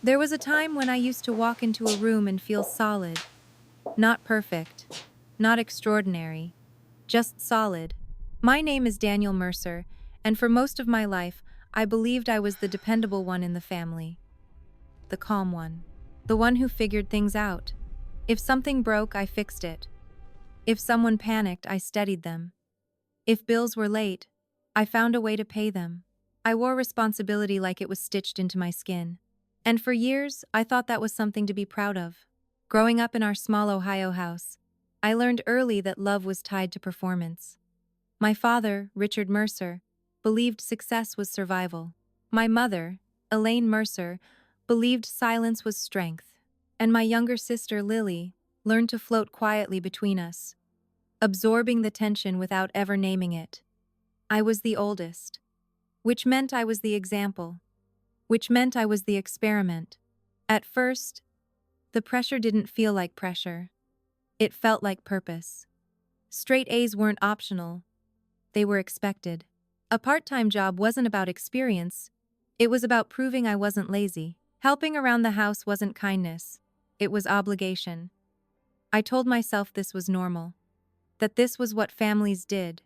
There was a time when I used to walk into a room and feel solid. Not perfect. Not extraordinary. Just solid. My name is Daniel Mercer, and for most of my life, I believed I was the dependable one in the family. The calm one. The one who figured things out. If something broke, I fixed it. If someone panicked, I steadied them. If bills were late, I found a way to pay them. I wore responsibility like it was stitched into my skin. And for years, I thought that was something to be proud of. Growing up in our small Ohio house, I learned early that love was tied to performance. My father, Richard Mercer, believed success was survival. My mother, Elaine Mercer, believed silence was strength. And my younger sister, Lily, learned to float quietly between us, absorbing the tension without ever naming it. I was the oldest, which meant I was the example, which meant I was the experiment. At first, the pressure didn't feel like pressure. It felt like purpose. Straight A's weren't optional, they were expected. A part-time job wasn't about experience, it was about proving I wasn't lazy. Helping around the house wasn't kindness, it was obligation. I told myself this was normal, that this was what families did.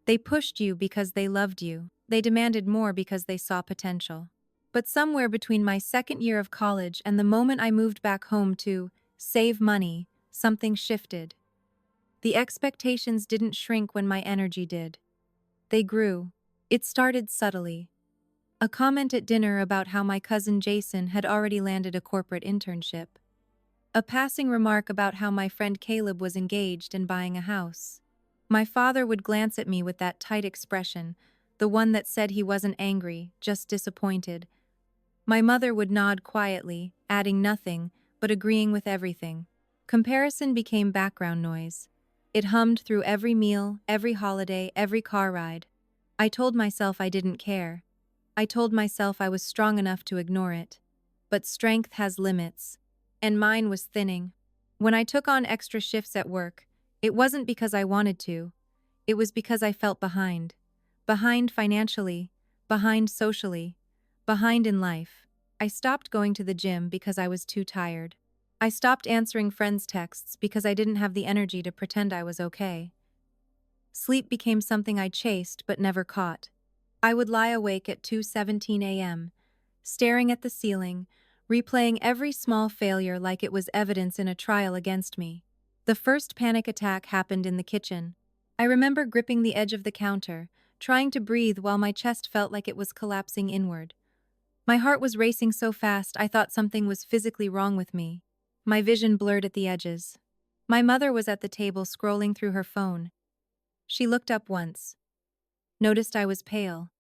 They pushed you because they loved you, they demanded more because they saw potential. But somewhere between my second year of college and the moment I moved back home to save money, something shifted. The expectations didn't shrink when my energy did. They grew. It started subtly. A comment at dinner about how my cousin Jason had already landed a corporate internship. A passing remark about how my friend Caleb was engaged and buying a house. My father would glance at me with that tight expression, the one that said he wasn't angry, just disappointed. My mother would nod quietly, adding nothing, but agreeing with everything. Comparison became background noise. It hummed through every meal, every holiday, every car ride. I told myself I didn't care. I told myself I was strong enough to ignore it. But strength has limits, and mine was thinning. When I took on extra shifts at work, it wasn't because I wanted to. It was because I felt behind. Behind financially, behind socially, behind in life. I stopped going to the gym because I was too tired. I stopped answering friends' texts because I didn't have the energy to pretend I was okay. Sleep became something I chased but never caught. I would lie awake at 2:17 a.m., staring at the ceiling, replaying every small failure like it was evidence in a trial against me. The first panic attack happened in the kitchen. I remember gripping the edge of the counter, trying to breathe while my chest felt like it was collapsing inward. My heart was racing so fast I thought something was physically wrong with me. My vision blurred at the edges. My mother was at the table scrolling through her phone. She looked up once, noticed I was pale,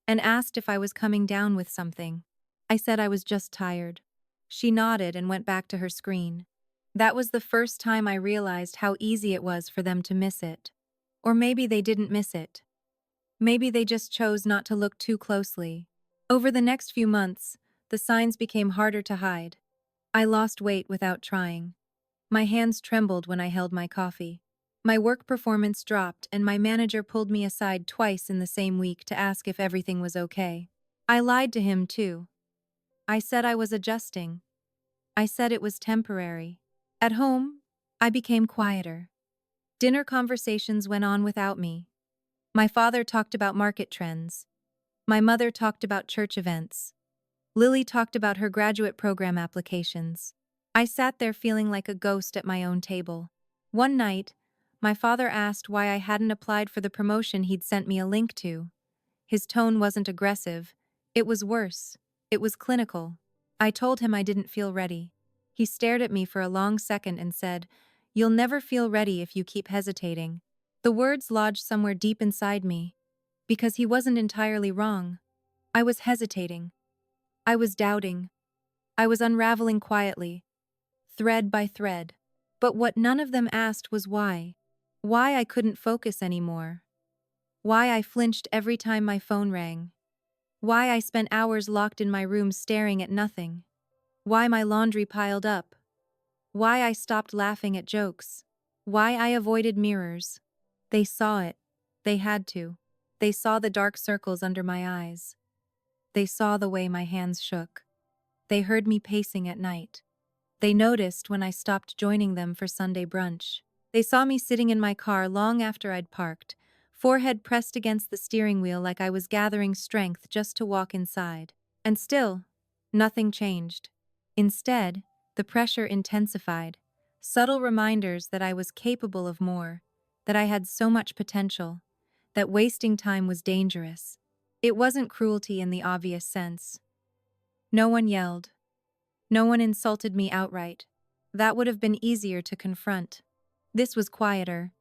and asked if I was coming down with something. I said I was just tired. She nodded and went back to her screen. That was the first time I realized how easy it was for them to miss it. Or maybe they didn't miss it. Maybe they just chose not to look too closely. Over the next few months, the signs became harder to hide. I lost weight without trying. My hands trembled when I held my coffee. My work performance dropped, and my manager pulled me aside twice in the same week to ask if everything was okay. I lied to him, too. I said I was adjusting. I said it was temporary. At home, I became quieter. Dinner conversations went on without me. My father talked about market trends. My mother talked about church events. Lily talked about her graduate program applications. I sat there feeling like a ghost at my own table. One night, my father asked why I hadn't applied for the promotion he'd sent me a link to. His tone wasn't aggressive. It was worse. It was clinical. I told him I didn't feel ready. He stared at me for a long second and said, "You'll never feel ready if you keep hesitating." The words lodged somewhere deep inside me. Because he wasn't entirely wrong. I was hesitating. I was doubting. I was unraveling quietly, thread by thread. But what none of them asked was why. Why I couldn't focus anymore. Why I flinched every time my phone rang. Why I spent hours locked in my room staring at nothing. Why my laundry piled up. Why I stopped laughing at jokes. Why I avoided mirrors. They saw it. They had to. They saw the dark circles under my eyes. They saw the way my hands shook. They heard me pacing at night. They noticed when I stopped joining them for Sunday brunch. They saw me sitting in my car long after I'd parked, forehead pressed against the steering wheel like I was gathering strength just to walk inside. And still, nothing changed. Instead, the pressure intensified. Subtle reminders that I was capable of more, that I had so much potential, that wasting time was dangerous. It wasn't cruelty in the obvious sense. No one yelled. No one insulted me outright. That would have been easier to confront. This was quieter.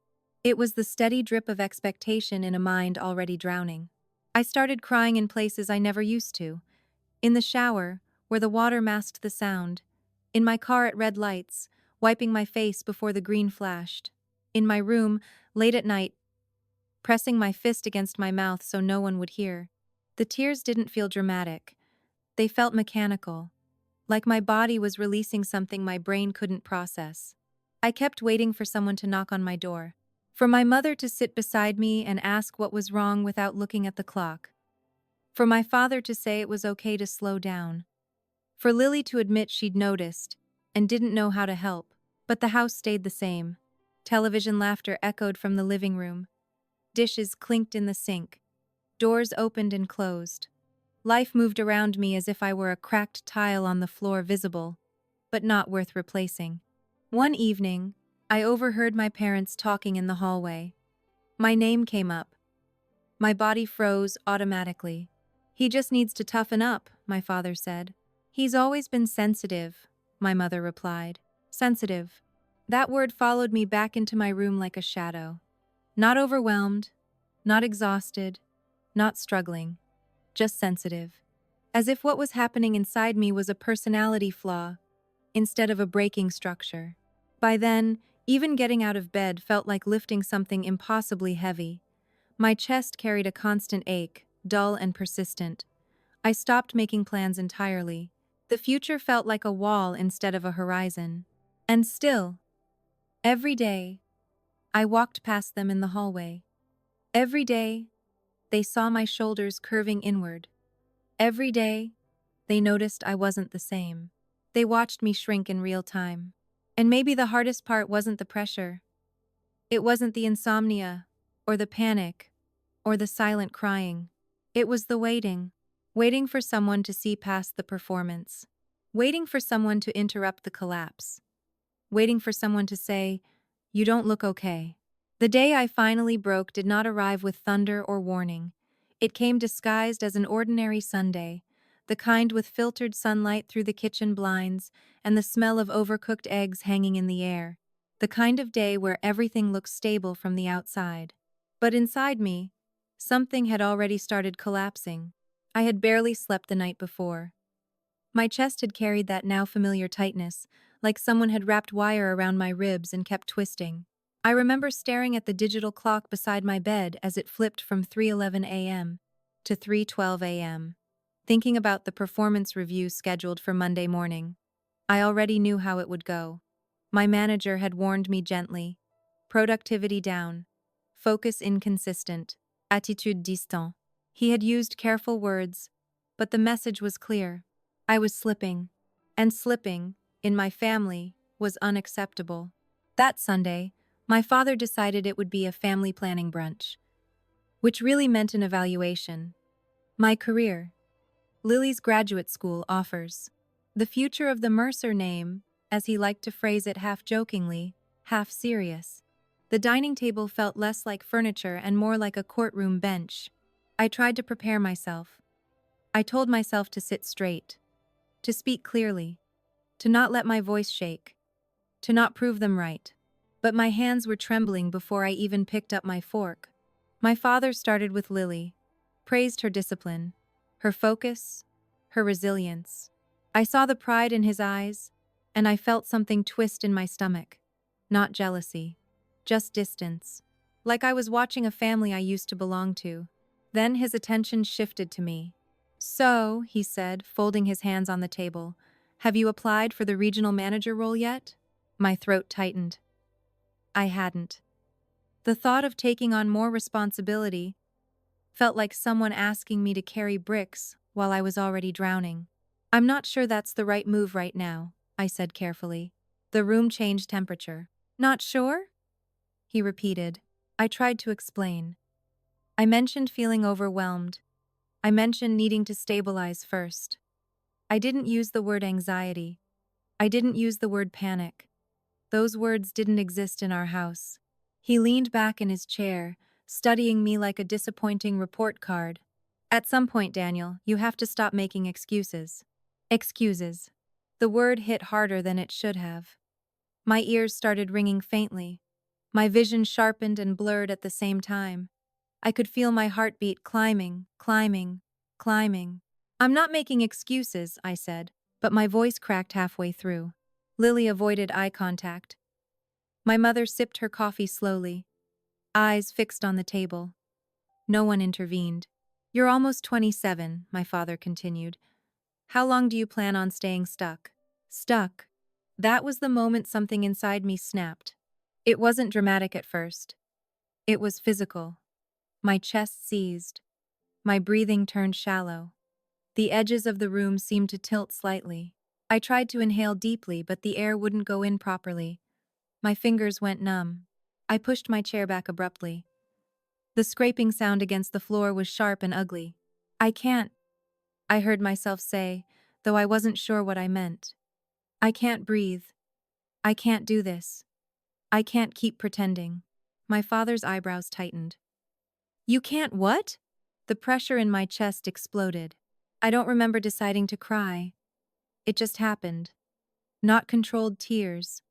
It was the steady drip of expectation in a mind already drowning. I started crying in places I never used to. In the shower, where the water masked the sound. In my car at red lights, wiping my face before the green flashed. In my room, late at night, pressing my fist against my mouth so no one would hear. The tears didn't feel dramatic. They felt mechanical, like my body was releasing something my brain couldn't process. I kept waiting for someone to knock on my door, for my mother to sit beside me and ask what was wrong without looking at the clock, for my father to say it was okay to slow down, for Lily to admit she'd noticed and didn't know how to help. But the house stayed the same. Television laughter echoed from the living room. Dishes clinked in the sink. Doors opened and closed. Life moved around me as if I were a cracked tile on the floor, visible, but not worth replacing. One evening, I overheard my parents talking in the hallway. My name came up. My body froze automatically. "He just needs to toughen up," my father said. "He's always been sensitive," my mother replied. Sensitive. That word followed me back into my room like a shadow. Not overwhelmed, not exhausted, not struggling. Just sensitive. As if what was happening inside me was a personality flaw, instead of a breaking structure. By then, even getting out of bed felt like lifting something impossibly heavy. My chest carried a constant ache, dull and persistent. I stopped making plans entirely. The future felt like a wall instead of a horizon. And still, every day, I walked past them in the hallway. Every day, they saw my shoulders curving inward. Every day, they noticed I wasn't the same. They watched me shrink in real time. And maybe the hardest part wasn't the pressure. It wasn't the insomnia, or the panic, or the silent crying. It was the waiting. Waiting for someone to see past the performance. Waiting for someone to interrupt the collapse. Waiting for someone to say, "You don't look okay." The day I finally broke did not arrive with thunder or warning. It came disguised as an ordinary Sunday, the kind with filtered sunlight through the kitchen blinds and the smell of overcooked eggs hanging in the air. The kind of day where everything looks stable from the outside. But inside me, something had already started collapsing. I had barely slept the night before. My chest had carried that now familiar tightness, like someone had wrapped wire around my ribs and kept twisting. I remember staring at the digital clock beside my bed as it flipped from 3:11 a.m. to 3:12 a.m., thinking about the performance review scheduled for Monday morning. I already knew how it would go. My manager had warned me gently. Productivity down. Focus inconsistent. Attitude distant. He had used careful words, but the message was clear. I was slipping, and slipping, in my family, was unacceptable. That Sunday, my father decided it would be a family planning brunch, which really meant an evaluation. My career, Lily's graduate school offers, the future of the Mercer name, as he liked to phrase it half jokingly, half serious. The dining table felt less like furniture and more like a courtroom bench. I tried to prepare myself. I told myself to sit straight, to speak clearly, to not let my voice shake, to not prove them right. But my hands were trembling before I even picked up my fork. My father started with Lily, praised her discipline, her focus, her resilience. I saw the pride in his eyes, and I felt something twist in my stomach. Not jealousy, just distance. Like I was watching a family I used to belong to. Then his attention shifted to me. "So," he said, folding his hands on the table, "have you applied for the regional manager role yet?" My throat tightened. I hadn't. The thought of taking on more responsibility felt like someone asking me to carry bricks while I was already drowning. I'm not sure that's the right move right now, I said carefully. The room changed temperature. Not sure? He repeated. I tried to explain. I mentioned feeling overwhelmed. I mentioned needing to stabilize first. I didn't use the word anxiety. I didn't use the word panic. Those words didn't exist in our house. He leaned back in his chair, studying me like a disappointing report card. At some point, Daniel, you have to stop making excuses. Excuses. The word hit harder than it should have. My ears started ringing faintly. My vision sharpened and blurred at the same time. I could feel my heartbeat climbing. I'm not making excuses, I said, but my voice cracked halfway through. Lily avoided eye contact. My mother sipped her coffee slowly, eyes fixed on the table. No one intervened. You're almost 27, my father continued. How long do you plan on staying stuck? Stuck. That was the moment something inside me snapped. It wasn't dramatic at first. It was physical. My chest seized. My breathing turned shallow. The edges of the room seemed to tilt slightly. I tried to inhale deeply, but the air wouldn't go in properly. My fingers went numb. I pushed my chair back abruptly. The scraping sound against the floor was sharp and ugly. I can't, I heard myself say, though I wasn't sure what I meant. I can't breathe. I can't do this. I can't keep pretending. My father's eyebrows tightened. You can't what? The pressure in my chest exploded. I don't remember deciding to cry. It just happened. Not controlled tears.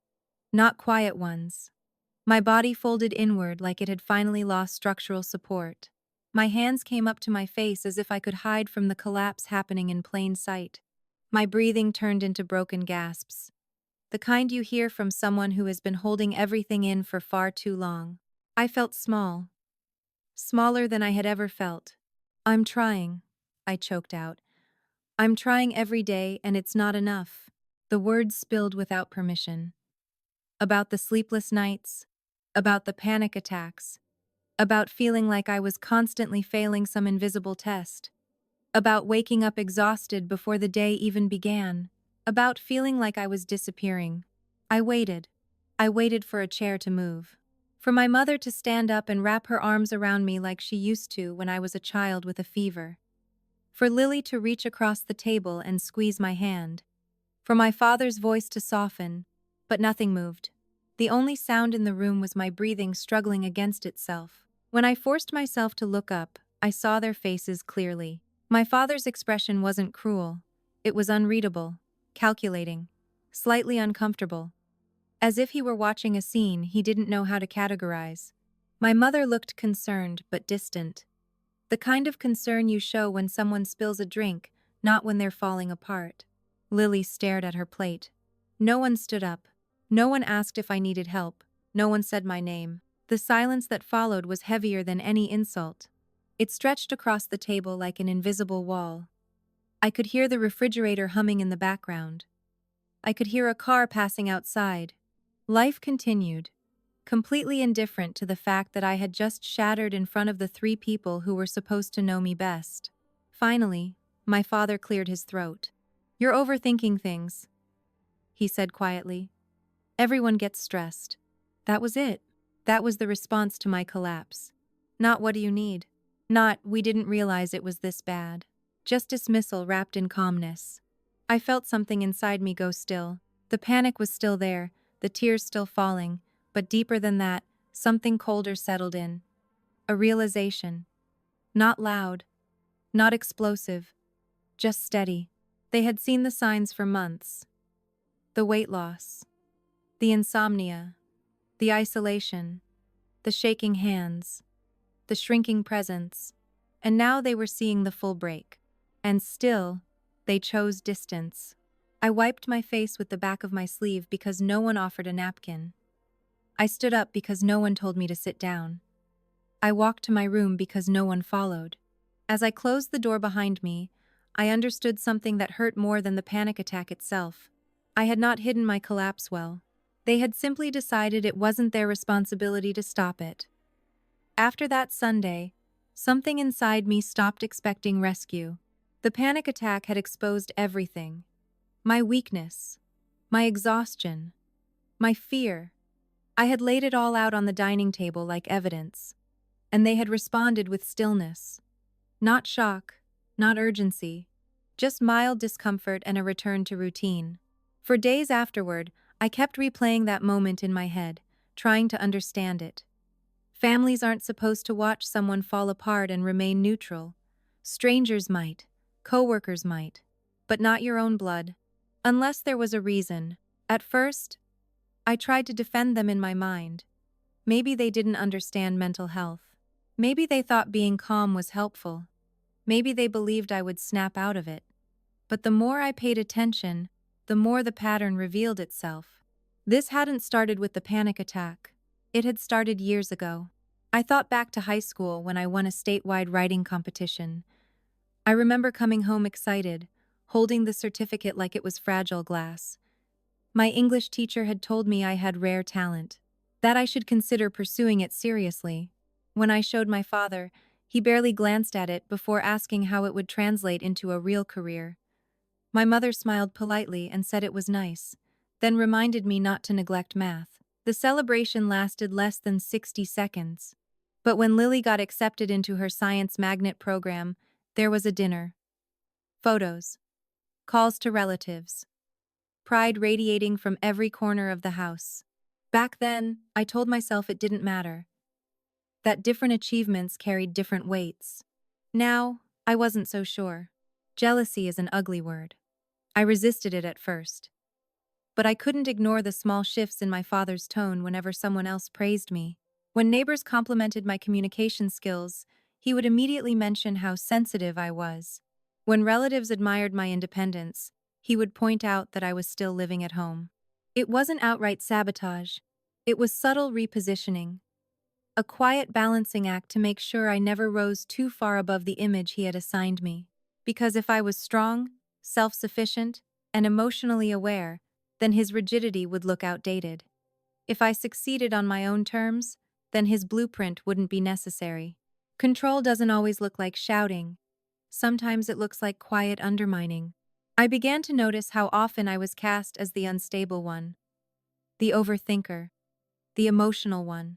Not quiet ones. My body folded inward like it had finally lost structural support. My hands came up to my face as if I could hide from the collapse happening in plain sight. My breathing turned into broken gasps. The kind you hear from someone who has been holding everything in for far too long. I felt small. Smaller than I had ever felt. I'm trying, I choked out. I'm trying every day, and it's not enough. The words spilled without permission. About the sleepless nights, about the panic attacks, about feeling like I was constantly failing some invisible test, about waking up exhausted before the day even began, about feeling like I was disappearing. I waited. I waited for a chair to move. For my mother to stand up and wrap her arms around me like she used to when I was a child with a fever. For Lily to reach across the table and squeeze my hand. For my father's voice to soften, but nothing moved. The only sound in the room was my breathing struggling against itself. When I forced myself to look up, I saw their faces clearly. My father's expression wasn't cruel. It was unreadable, calculating, slightly uncomfortable. As if he were watching a scene he didn't know how to categorize. My mother looked concerned but distant. The kind of concern you show when someone spills a drink, not when they're falling apart. Lily stared at her plate. No one stood up. No one asked if I needed help. No one said my name. The silence that followed was heavier than any insult. It stretched across the table like an invisible wall. I could hear the refrigerator humming in the background. I could hear a car passing outside. Life continued, completely indifferent to the fact that I had just shattered in front of the three people who were supposed to know me best. Finally, my father cleared his throat. You're overthinking things, he said quietly. Everyone gets stressed. That was it. That was the response to my collapse. Not what do you need? Not we didn't realize it was this bad. Just dismissal wrapped in calmness. I felt something inside me go still. The panic was still there, the tears still falling, but deeper than that, something colder settled in. A realization. Not loud. Not explosive. Just steady. They had seen the signs for months. The weight loss. The insomnia. The isolation. The shaking hands. The shrinking presence. And now they were seeing the full break. And still, they chose distance. I wiped my face with the back of my sleeve because no one offered a napkin. I stood up because no one told me to sit down. I walked to my room because no one followed. As I closed the door behind me, I understood something that hurt more than the panic attack itself. I had not hidden my collapse well. They had simply decided it wasn't their responsibility to stop it. After that Sunday, something inside me stopped expecting rescue. The panic attack had exposed everything: my weakness, my exhaustion, my fear. I had laid it all out on the dining table like evidence, and they had responded with stillness. Not shock, not urgency, just mild discomfort and a return to routine. For days afterward, I kept replaying that moment in my head, trying to understand it. Families aren't supposed to watch someone fall apart and remain neutral. Strangers might, coworkers might, but not your own blood. Unless there was a reason. At first, I tried to defend them in my mind. Maybe they didn't understand mental health. Maybe they thought being calm was helpful. Maybe they believed I would snap out of it. But the more I paid attention, the more the pattern revealed itself. This hadn't started with the panic attack. It had started years ago. I thought back to high school when I won a statewide writing competition. I remember coming home excited, holding the certificate like it was fragile glass. My English teacher had told me I had rare talent, that I should consider pursuing it seriously. When I showed my father, he barely glanced at it before asking how it would translate into a real career. My mother smiled politely and said it was nice, then reminded me not to neglect math. The celebration lasted less than 60 seconds. But when Lily got accepted into her science magnet program, there was a dinner. Photos. Calls to relatives. Pride radiating from every corner of the house. Back then, I told myself it didn't matter, that different achievements carried different weights. Now, I wasn't so sure. Jealousy is an ugly word. I resisted it at first. But I couldn't ignore the small shifts in my father's tone whenever someone else praised me. When neighbors complimented my communication skills, he would immediately mention how sensitive I was. When relatives admired my independence, he would point out that I was still living at home. It wasn't outright sabotage. It was subtle repositioning, a quiet balancing act to make sure I never rose too far above the image he had assigned me. Because if I was strong, self-sufficient, and emotionally aware, then his rigidity would look outdated. If I succeeded on my own terms, then his blueprint wouldn't be necessary. Control doesn't always look like shouting. Sometimes it looks like quiet undermining. I began to notice how often I was cast as the unstable one, the overthinker, the emotional one.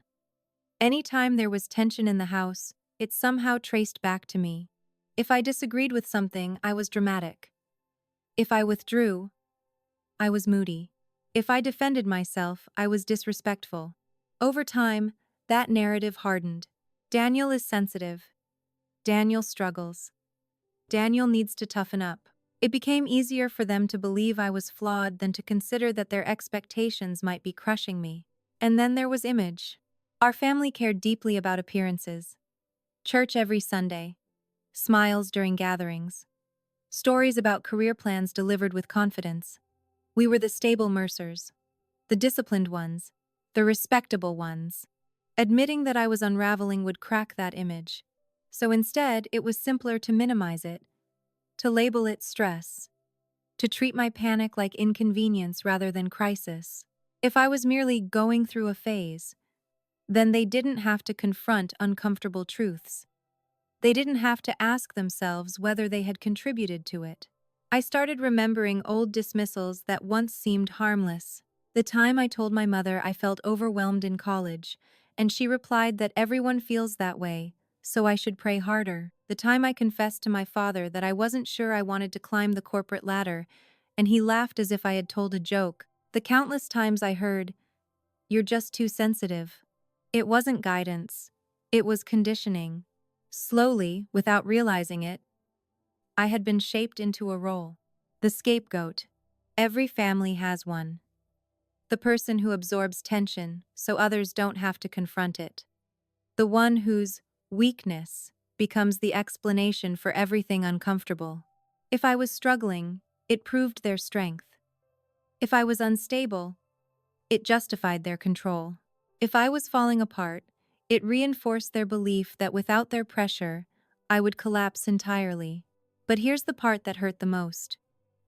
Anytime there was tension in the house, it somehow traced back to me. If I disagreed with something, I was dramatic. If I withdrew, I was moody. If I defended myself, I was disrespectful. Over time, that narrative hardened. Daniel is sensitive. Daniel struggles. Daniel needs to toughen up. It became easier for them to believe I was flawed than to consider that their expectations might be crushing me. And then there was image. Our family cared deeply about appearances. Church every Sunday. Smiles during gatherings. Stories about career plans delivered with confidence. We were the stable Mercers. The disciplined ones. The respectable ones. Admitting that I was unraveling would crack that image. So instead, it was simpler to minimize it, to label it stress, to treat my panic like inconvenience rather than crisis. If I was merely going through a phase, then they didn't have to confront uncomfortable truths. They didn't have to ask themselves whether they had contributed to it. I started remembering old dismissals that once seemed harmless. The time I told my mother I felt overwhelmed in college, and she replied that everyone feels that way, so I should pray harder. The time I confessed to my father that I wasn't sure I wanted to climb the corporate ladder, and he laughed as if I had told a joke. The countless times I heard, "You're just too sensitive." It wasn't guidance. It was conditioning. Slowly, without realizing it, I had been shaped into a role. The scapegoat. Every family has one. The person who absorbs tension so others don't have to confront it. The one whose weakness becomes the explanation for everything uncomfortable. If I was struggling, it proved their strength. If I was unstable, it justified their control. If I was falling apart, it reinforced their belief that without their pressure, I would collapse entirely. But here's the part that hurt the most.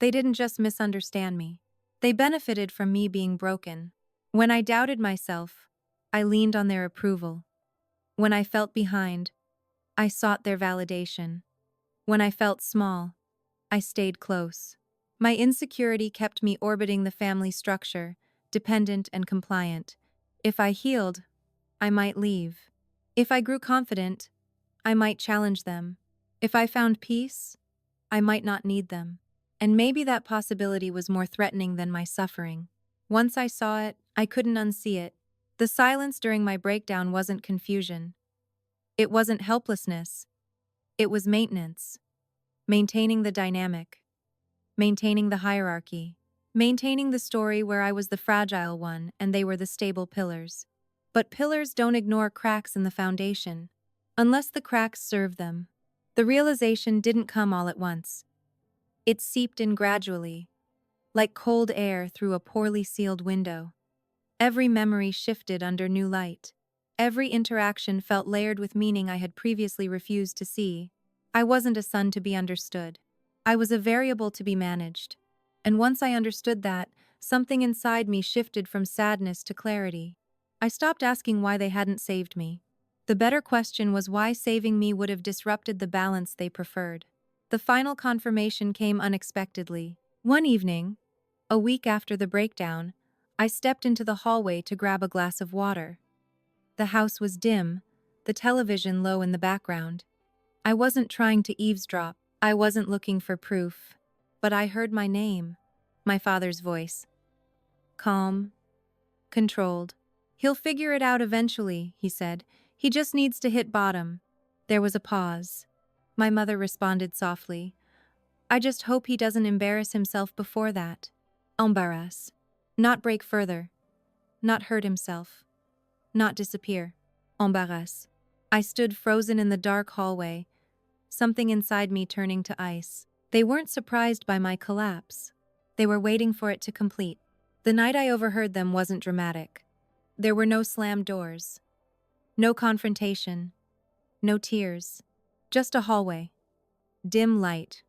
They didn't just misunderstand me. They benefited from me being broken. When I doubted myself, I leaned on their approval. When I felt behind, I sought their validation. When I felt small, I stayed close. My insecurity kept me orbiting the family structure, dependent and compliant. If I healed, I might leave. If I grew confident, I might challenge them. If I found peace, I might not need them. And maybe that possibility was more threatening than my suffering. Once I saw it, I couldn't unsee it. The silence during my breakdown wasn't confusion. It wasn't helplessness. It was maintenance. Maintaining the dynamic. Maintaining the hierarchy. Maintaining the story where I was the fragile one and they were the stable pillars. But pillars don't ignore cracks in the foundation, unless the cracks serve them. The realization didn't come all at once. It seeped in gradually, like cold air through a poorly sealed window. Every memory shifted under new light. Every interaction felt layered with meaning I had previously refused to see. I wasn't a son to be understood. I was a variable to be managed. And once I understood that, something inside me shifted from sadness to clarity. I stopped asking why they hadn't saved me. The better question was why saving me would have disrupted the balance they preferred. The final confirmation came unexpectedly. One evening, a week after the breakdown, I stepped into the hallway to grab a glass of water. The house was dim, the television low in the background. I wasn't trying to eavesdrop. I wasn't looking for proof. But I heard my name, my father's voice. Calm, controlled. "He'll figure it out eventually," he said. "He just needs to hit bottom." There was a pause. My mother responded softly. "I just hope he doesn't embarrass himself before that." Embarrass. Not break further. Not hurt himself. Not disappear. Embarrass. I stood frozen in the dark hallway, something inside me turning to ice. They weren't surprised by my collapse. They were waiting for it to complete. The night I overheard them wasn't dramatic. There were no slammed doors. No confrontation. No tears. Just a hallway. Dim light.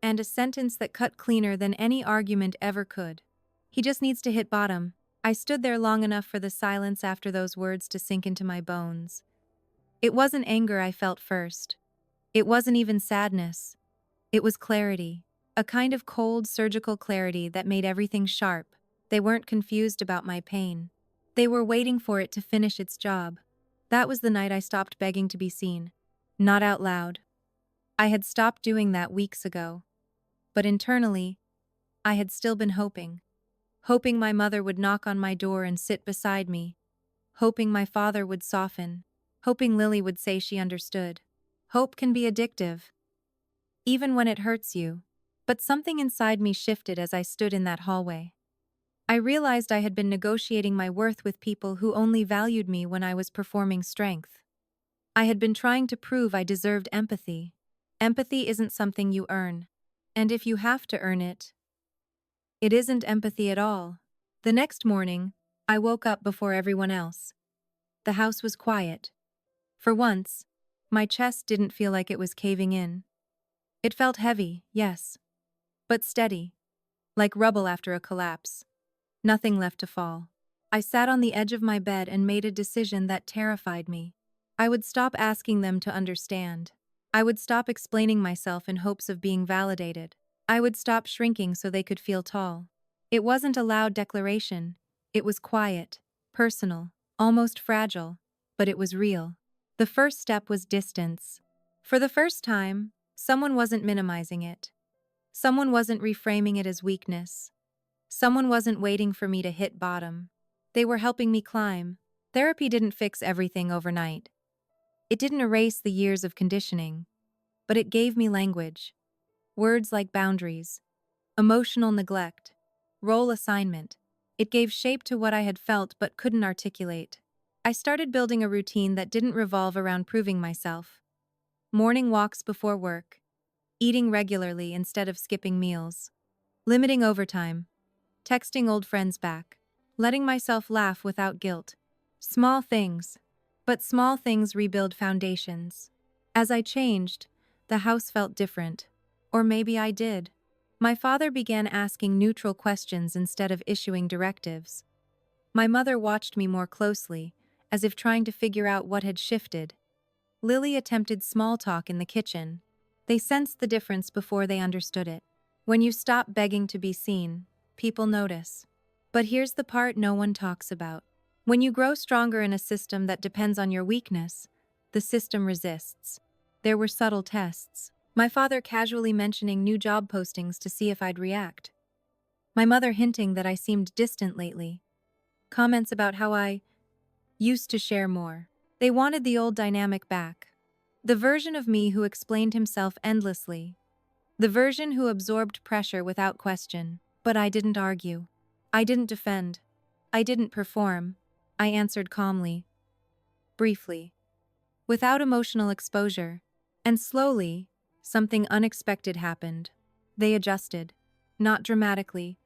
And a sentence that cut cleaner than any argument ever could. "He just needs to hit bottom." I stood there long enough for the silence after those words to sink into my bones. It wasn't anger I felt first. It wasn't even sadness. It was clarity. A kind of cold, surgical clarity that made everything sharp. They weren't confused about my pain. They were waiting for it to finish its job. That was the night I stopped begging to be seen. Not out loud. I had stopped doing that weeks ago. But internally, I had still been hoping. Hoping my mother would knock on my door and sit beside me. Hoping my father would soften. Hoping Lily would say she understood. Hope can be addictive, even when it hurts you. But something inside me shifted as I stood in that hallway. I realized I had been negotiating my worth with people who only valued me when I was performing strength. I had been trying to prove I deserved empathy. Empathy isn't something you earn. And if you have to earn it, it isn't empathy at all. The next morning, I woke up before everyone else. The house was quiet. For once, my chest didn't feel like it was caving in. It felt heavy, yes, but steady, like rubble after a collapse. Nothing left to fall. I sat on the edge of my bed and made a decision that terrified me. I would stop asking them to understand. I would stop explaining myself in hopes of being validated. I would stop shrinking so they could feel tall. It wasn't a loud declaration. It was quiet, personal, almost fragile, but it was real. The first step was distance. For the first time, someone wasn't minimizing it. Someone wasn't reframing it as weakness. Someone wasn't waiting for me to hit bottom. They were helping me climb. Therapy didn't fix everything overnight. It didn't erase the years of conditioning, but it gave me language. Words like boundaries, emotional neglect, role assignment. It gave shape to what I had felt but couldn't articulate. I started building a routine that didn't revolve around proving myself. Morning walks before work, eating regularly instead of skipping meals, limiting overtime, texting old friends back, letting myself laugh without guilt. Small things, but small things rebuild foundations. As I changed, the house felt different. Or maybe I did. My father began asking neutral questions instead of issuing directives. My mother watched me more closely, as if trying to figure out what had shifted. Lily attempted small talk in the kitchen. They sensed the difference before they understood it. When you stop begging to be seen, people notice. But here's the part no one talks about. When you grow stronger in a system that depends on your weakness, the system resists. There were subtle tests. My father casually mentioning new job postings to see if I'd react. My mother hinting that I seemed distant lately. Comments about how I used to share more. They wanted the old dynamic back. The version of me who explained himself endlessly. The version who absorbed pressure without question. But I didn't argue. I didn't defend. I didn't perform. I answered calmly, briefly, without emotional exposure. And slowly, something unexpected happened. They adjusted. Not dramatically,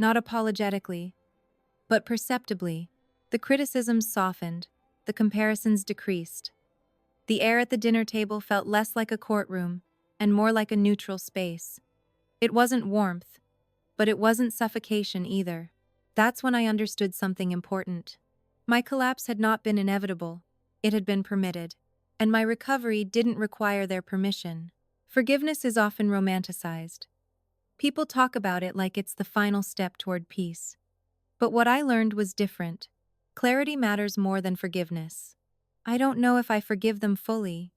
not apologetically, but perceptibly. The criticisms softened, the comparisons decreased. The air at the dinner table felt less like a courtroom and more like a neutral space. It wasn't warmth, but it wasn't suffocation either. That's when I understood something important. My collapse had not been inevitable, it had been permitted, and my recovery didn't require their permission. Forgiveness is often romanticized. People talk about it like it's the final step toward peace. But what I learned was different. Clarity matters more than forgiveness. I don't know if I forgive them fully.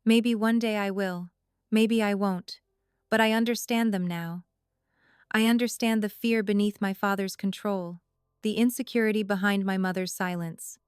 Maybe one day I will. Maybe I won't. But I understand them now. I understand the fear beneath my father's control, the insecurity behind my mother's silence.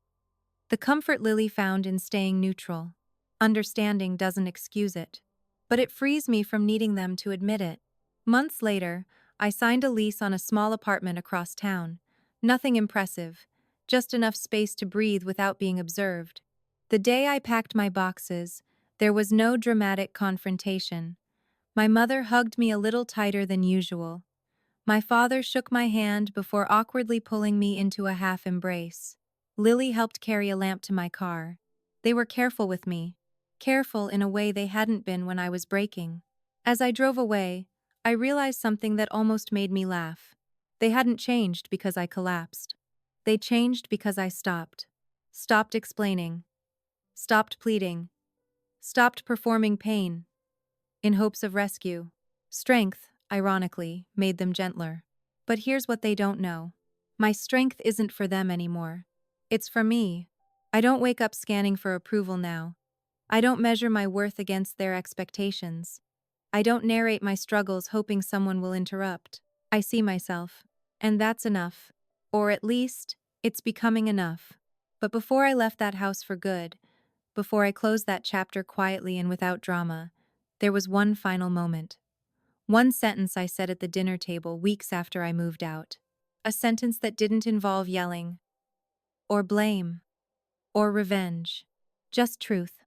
The comfort Lily found in staying neutral. Understanding doesn't excuse it, but it frees me from needing them to admit it. Months later, I signed a lease on a small apartment across town. Nothing impressive, just enough space to breathe without being observed. The day I packed my boxes, there was no dramatic confrontation. My mother hugged me a little tighter than usual. My father shook my hand before awkwardly pulling me into a half embrace. Lily helped carry a lamp to my car. They were careful with me, careful in a way they hadn't been when I was breaking. As I drove away, I realized something that almost made me laugh. They hadn't changed because I collapsed. They changed because I stopped. Stopped explaining. Stopped pleading. Stopped performing pain in hopes of rescue. Strength, ironically, made them gentler. But here's what they don't know. My strength isn't for them anymore. It's for me. I don't wake up scanning for approval now. I don't measure my worth against their expectations. I don't narrate my struggles hoping someone will interrupt. I see myself. And that's enough. Or at least, it's becoming enough. But before I left that house for good, before I closed that chapter quietly and without drama, there was one final moment. One sentence I said at the dinner table weeks after I moved out. A sentence that didn't involve yelling, or blame, or revenge. Just truth.